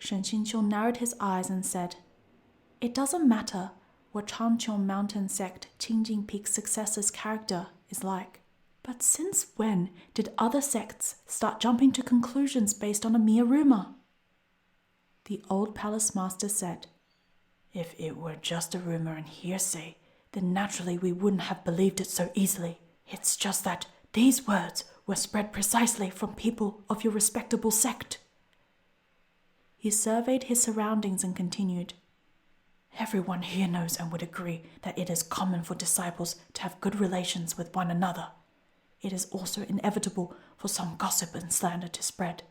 Shen Qingqiu narrowed his eyes and said, "It doesn't matter what Changqiu Mountain Sect Qingjing Peak's successor's character is like. But since when did other sects start jumping to conclusions based on a mere rumor?" The old palace master said, "If it were just a rumor and hearsay, then naturally we wouldn't have believed it so easily. It's just that these words were spread precisely from people of your respectable sect." He surveyed his surroundings and continued, "Everyone here knows and would agree that it is common for disciples to have good relations with one another. It is also inevitable for some gossip and slander to spread.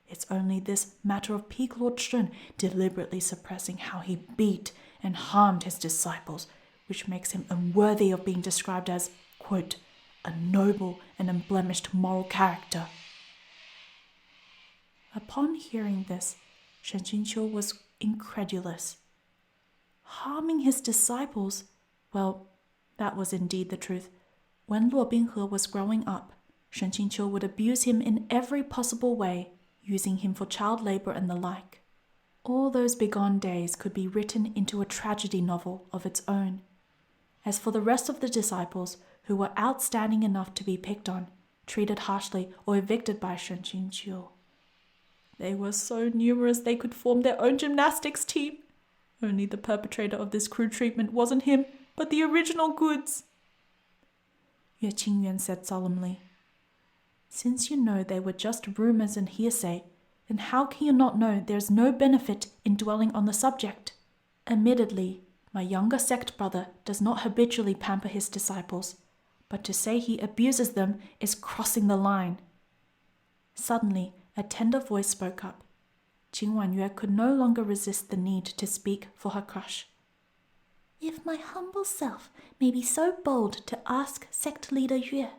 It's only this matter of Peak Lord Shun deliberately suppressing how he beat and harmed his disciples, which makes him unworthy of being described as, quote, a noble and unblemished moral character." Upon hearing this, Shen Qingqiu was incredulous. Harming his disciples? Well, that was indeed the truth. When Luo Binghe was growing up, Shen Qingqiu would abuse him in every possible way, using him for child labor and the like. All those bygone days could be written into a tragedy novel of its own. As for the rest of the disciples, who were outstanding enough to be picked on, treated harshly, or evicted by Shen Qingqiu, they were so numerous they could form their own gymnastics team. Only the perpetrator of this crude treatment wasn't him, but the original goods. Yue Qingyuan said solemnly, "Since you know they were just rumors and hearsay, then how can you not know there's no benefit in dwelling on the subject? Admittedly, my younger sect brother does not habitually pamper his disciples, but to say he abuses them is crossing the line." Suddenly, a tender voice spoke up. Qin Wanyue could no longer resist the need to speak for her crush. "If my humble self may be so bold to ask sect leader Yue,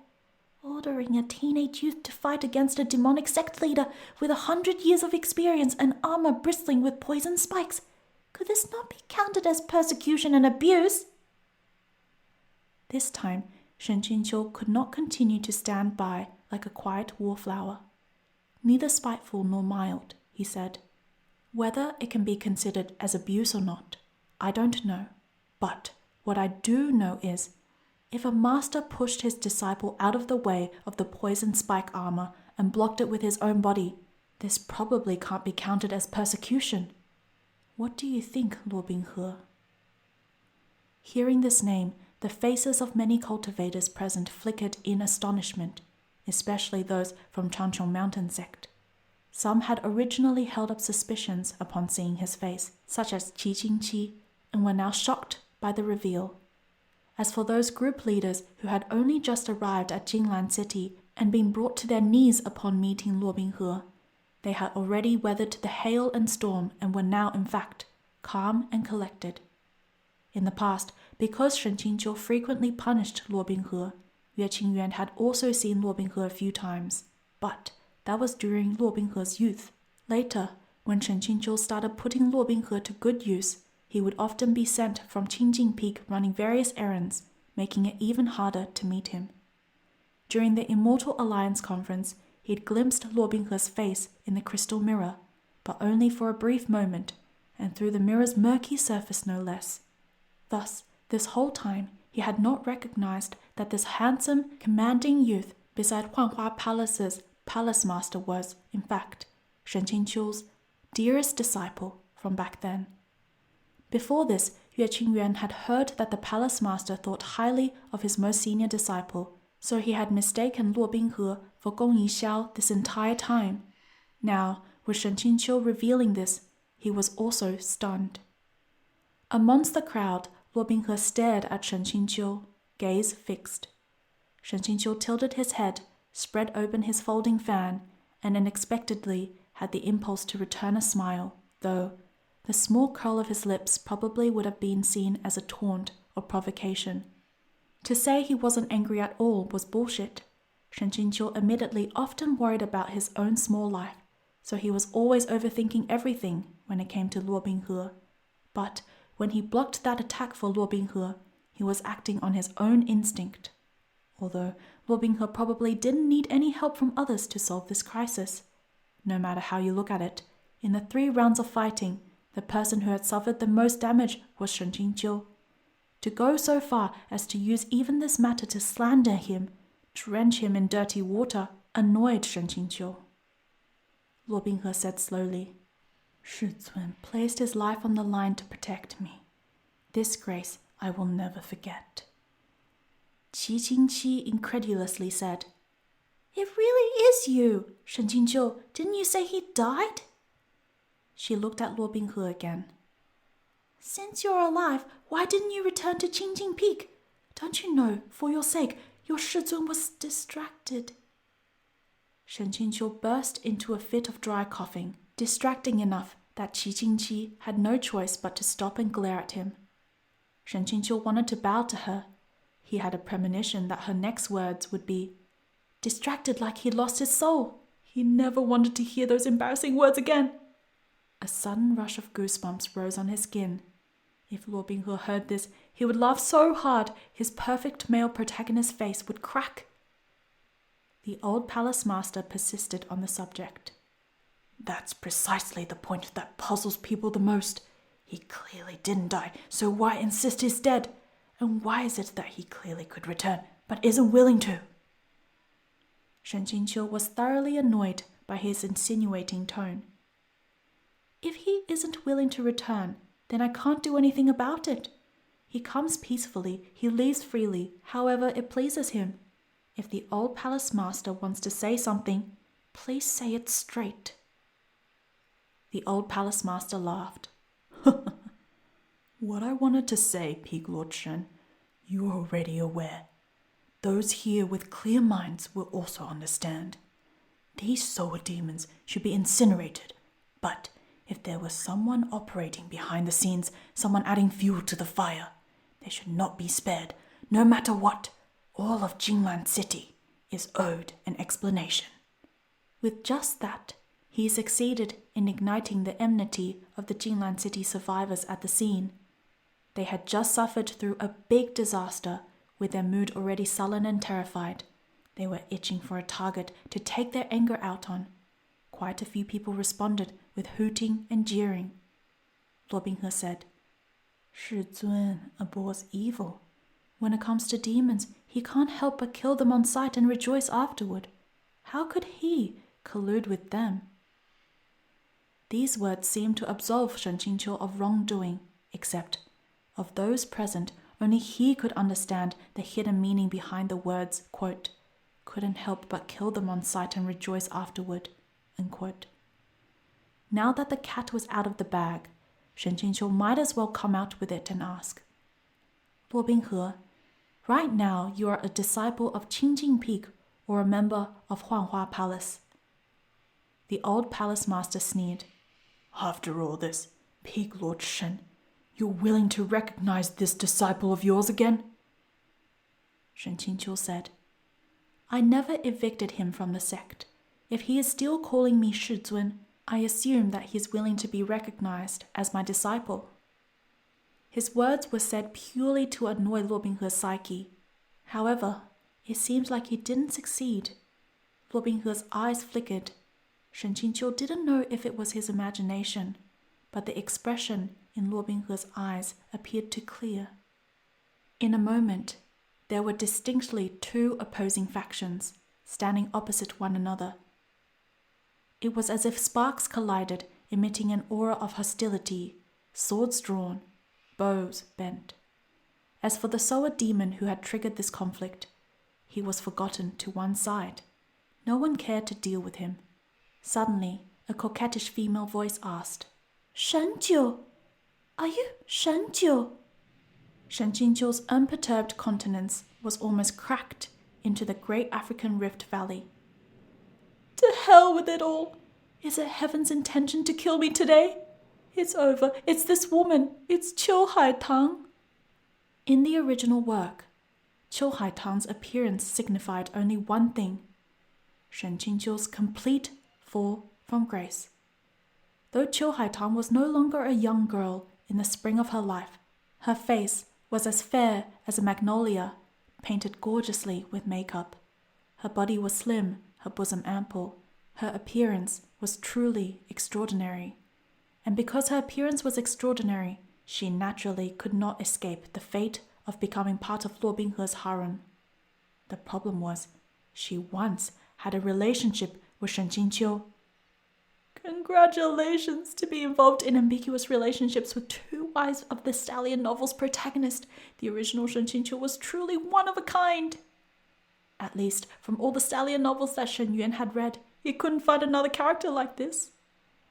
ordering a teenage youth to fight against a demonic sect leader with 100 years of experience and armor bristling with poison spikes, could this not be counted as persecution and abuse?" This time, Shen Qingqiu could not continue to stand by like a quiet wallflower. "Neither spiteful nor mild," he said. "Whether it can be considered as abuse or not, I don't know. But what I do know is, if a master pushed his disciple out of the way of the poison spike armor and blocked it with his own body, this probably can't be counted as persecution. What do you think, Luo Binghe?" Hearing this name, the faces of many cultivators present flickered in astonishment, especially those from Changqiu Mountain Sect. Some had originally held up suspicions upon seeing his face, such as Qi Jingqi, and were now shocked by the reveal. As for those group leaders who had only just arrived at Jinglan City and been brought to their knees upon meeting Luo Binghe, they had already weathered the hail and storm and were now, in fact, calm and collected. In the past, because Shen Qingqiu frequently punished Luo Binghe, Yue Qingyuan had also seen Luo Binghe a few times, but that was during Luo Binghe's youth. Later, when Shen Qingqiu started putting Luo Binghe to good use, he would often be sent from Qingjing Peak running various errands, making it even harder to meet him. During the Immortal Alliance conference, he had glimpsed Luo Binghe's face in the crystal mirror, but only for a brief moment, and through the mirror's murky surface no less. Thus, this whole time, he had not recognized that this handsome, commanding youth beside Huanhua Palace's palace master was, in fact, Shen Qingqiu's dearest disciple from back then. Before this, Yue Qingyuan had heard that the palace master thought highly of his most senior disciple, so he had mistaken Luo Binghe for Gong Yixiao this entire time. Now, with Shen Qingqiu revealing this, he was also stunned. Amongst the crowd, Luo Binghe stared at Shen Qingqiu, gaze fixed. Shen Qingqiu tilted his head, spread open his folding fan, and unexpectedly had the impulse to return a smile, though the small curl of his lips probably would have been seen as a taunt or provocation. To say he wasn't angry at all was bullshit. Shen Qingqiu admittedly often worried about his own small life, so he was always overthinking everything when it came to Luo Binghe. But when he blocked that attack for Luo Binghe, he was acting on his own instinct. Although Luo Binghe probably didn't need any help from others to solve this crisis. No matter how you look at it, In the 3 rounds of fighting, the person who had suffered the most damage was Shen Qingqiu. To go so far as to use even this matter to slander him, drench him in dirty water, annoyed Shen Qingqiu. Luo Binghe said slowly, Shi Zun placed his life on the line to protect me. This grace I will never forget. Qi Qingqi incredulously said, It really is you, Shen Qingqiu. Didn't you say he died? She looked at Luo Binghe again. Since you're alive, why didn't you return to Qingjing Peak? Don't you know, for your sake, your Shi Zun was distracted. Shen Qingqiu burst into a fit of dry coughing, distracting enough that Qi Qingqi had no choice but to stop and glare at him. Shen Qingqiu wanted to bow to her. He had a premonition that her next words would be, distracted like he'd lost his soul. He never wanted to hear those embarrassing words again. A sudden rush of goosebumps rose on his skin. If Luo Binghe heard this, he would laugh so hard his perfect male protagonist's face would crack. The old palace master persisted on the subject. That's precisely the point that puzzles people the most. He clearly didn't die, so why insist he's dead? And why is it that he clearly could return, but isn't willing to? Shen Qingqiu was thoroughly annoyed by his insinuating tone. If he isn't willing to return, then I can't do anything about it. He comes peacefully, he leaves freely, however it pleases him. If the old palace master wants to say something, please say it straight. The old palace master laughed. What I wanted to say, Peak Lord Shen, you are already aware. Those here with clear minds will also understand. These soul demons should be incinerated, but if there was someone operating behind the scenes, someone adding fuel to the fire, they should not be spared, no matter what. All of Jinglan City is owed an explanation. With just that, he succeeded in igniting the enmity of the Jinglan City survivors at the scene. They had just suffered through a big disaster, with their mood already sullen and terrified. They were itching for a target to take their anger out on. Quite a few people responded with hooting and jeering. Luo Binghe said, Shi Zun abhors evil. When it comes to demons, he can't help but kill them on sight and rejoice afterward. How could he collude with them? These words seemed to absolve Shen Qingqiu of wrongdoing, except, of those present, only he could understand the hidden meaning behind the words, quote, couldn't help but kill them on sight and rejoice afterward, unquote. Now that the cat was out of the bag, Shen Qingqiu might as well come out with it and ask, Luo Binghe, right now you are a disciple of Qingjing Peak or a member of Huanhua Palace. The old palace master sneered. After all this, Peak Lord Shen, you're willing to recognize this disciple of yours again? Shen Qingqiu said, I never evicted him from the sect. If he is still calling me Shi Zun, I assume that he is willing to be recognized as my disciple. His words were said purely to annoy Luo Binghe's psyche. However, it seemed like he didn't succeed. Luo Binghe's eyes flickered. Shen Qingqiu didn't know if it was his imagination, but the expression in Luo Binghe's eyes appeared to clear. In a moment, there were distinctly 2 opposing factions, standing opposite one another. It was as if sparks collided, emitting an aura of hostility, swords drawn, bows bent. As for the Soa demon who had triggered this conflict, he was forgotten to one side. No one cared to deal with him. Suddenly, a coquettish female voice asked, Shenjiu, are you Shenjiu? Shen Qingqiu's unperturbed countenance was almost cracked into the great African Rift Valley. To hell with it all! Is it heaven's intention to kill me today? It's over. It's this woman. It's Qiu Haitang. In the original work, Qiu Haitang's appearance signified only one thing: Shen Qingqiu's complete fall from grace. Though Qiu Haitang was no longer a young girl in the spring of her life, her face was as fair as a magnolia, painted gorgeously with makeup. Her body was slim, her bosom ample, her appearance was truly extraordinary, and because her appearance was extraordinary, she naturally could not escape the fate of becoming part of Luo Binghe's harem. The problem was, she once had a relationship with Shen Qingqiu. Congratulations to be involved in ambiguous relationships with two wives of the Stallion novel's protagonist. The original Shen Qingqiu was truly one of a kind. At least, from all the Stallion novels that Shen Yuan had read, he couldn't find another character like this.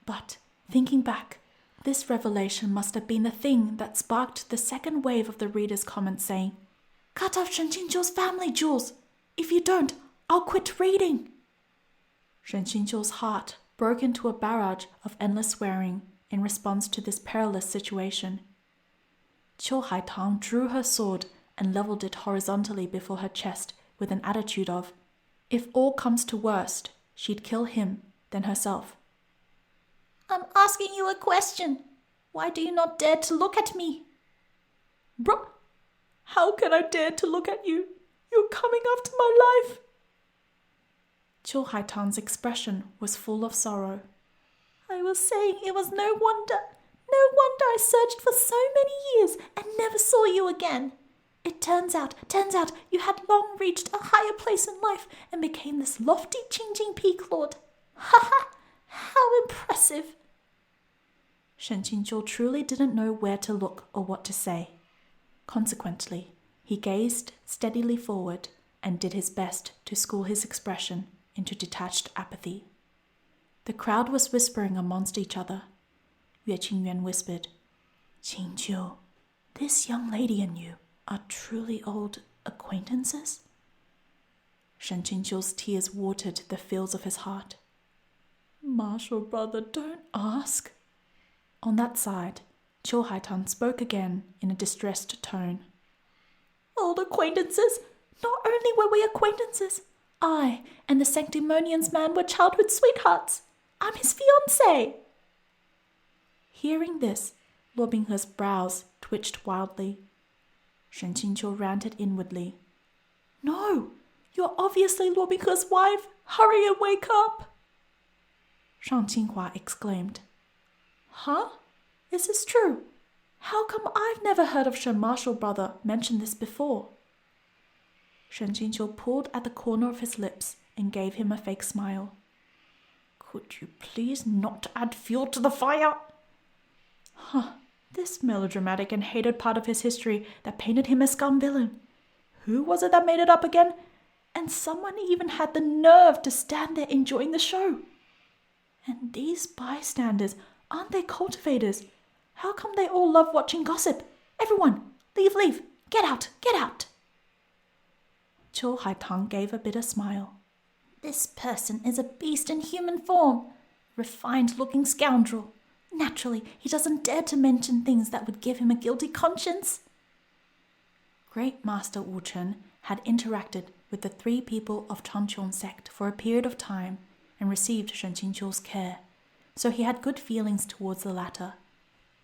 But, thinking back, this revelation must have been the thing that sparked the second wave of the reader's comments saying, "Cut off Shen Qingqiu's family, Jules! If you don't, I'll quit reading!" Shen Qingqiu's heart broke into a barrage of endless swearing in response to this perilous situation. Qiu Haitang drew her sword and leveled it horizontally before her chest with an attitude of, if all comes to worst, she'd kill him, then herself. "I'm asking you a question. Why do you not dare to look at me?" "Bruh, how can I dare to look at you? You're coming after my life." Qiu Haitang's expression was full of sorrow. "I was saying it was no wonder I searched for so many years and never saw you again. It turns out you had long reached a higher place in life and became this lofty Qingjing Peak Lord. Ha ha! How impressive!" Shen Qingqiu truly didn't know where to look or what to say. Consequently, he gazed steadily forward and did his best to school his expression into detached apathy. The crowd was whispering amongst each other. Yue Qingyuan whispered, "Qingqiu, this young lady and you are truly old acquaintances?" Shen Qingqiu's tears watered the fields of his heart. "Marshal brother, don't ask." On that side, Qiu Haitang spoke again in a distressed tone. "Old acquaintances? Not only were we acquaintances, I and the Sanctimonian's man were childhood sweethearts. I'm his fiancé." Hearing this, Luo Binghe's brows twitched wildly. Shen Qingqiu ranted inwardly. "No, you're obviously Luo Binghe's wife. Hurry and wake up." Shang Qinghua exclaimed, "Huh? Is this true? How come I've never heard of Shen Marshal brother mention this before?" Shen Qingqiu pulled at the corner of his lips and gave him a fake smile. "Could you please not add fuel to the fire?" This melodramatic and hated part of his history that painted him as Scum villain. Who was it that made it up again? And someone even had the nerve to stand there enjoying the show. And these bystanders, aren't they cultivators? How come they all love watching gossip? Everyone, leave, get out. Qiu Haitang gave a bitter smile. "This person is a beast in human form. Refined-looking scoundrel. Naturally, he doesn't dare to mention things that would give him a guilty conscience." Great Master Wu Chen had interacted with the three people of Changqiong sect for a period of time and received Shen Qingqiu's care, so he had good feelings towards the latter.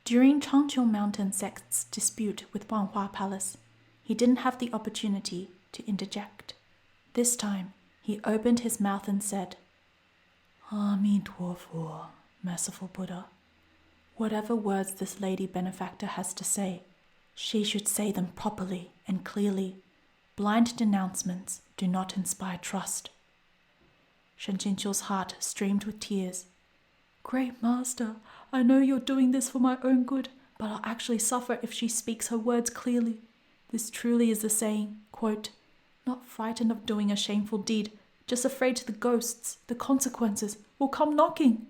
During Changqiong Mountain sect's dispute with Wanhua Palace, he didn't have the opportunity to interject. This time, he opened his mouth and said, "Ami Tuo Fu, merciful Buddha. Whatever words this lady benefactor has to say, she should say them properly and clearly. Blind denouncements do not inspire trust." Shen Qingqiu's heart streamed with tears. "Great Master, I know you're doing this for my own good, but I'll actually suffer if she speaks her words clearly. This truly is the saying, quote, 'Not frightened of doing a shameful deed, just afraid the ghosts, the consequences, will come knocking.'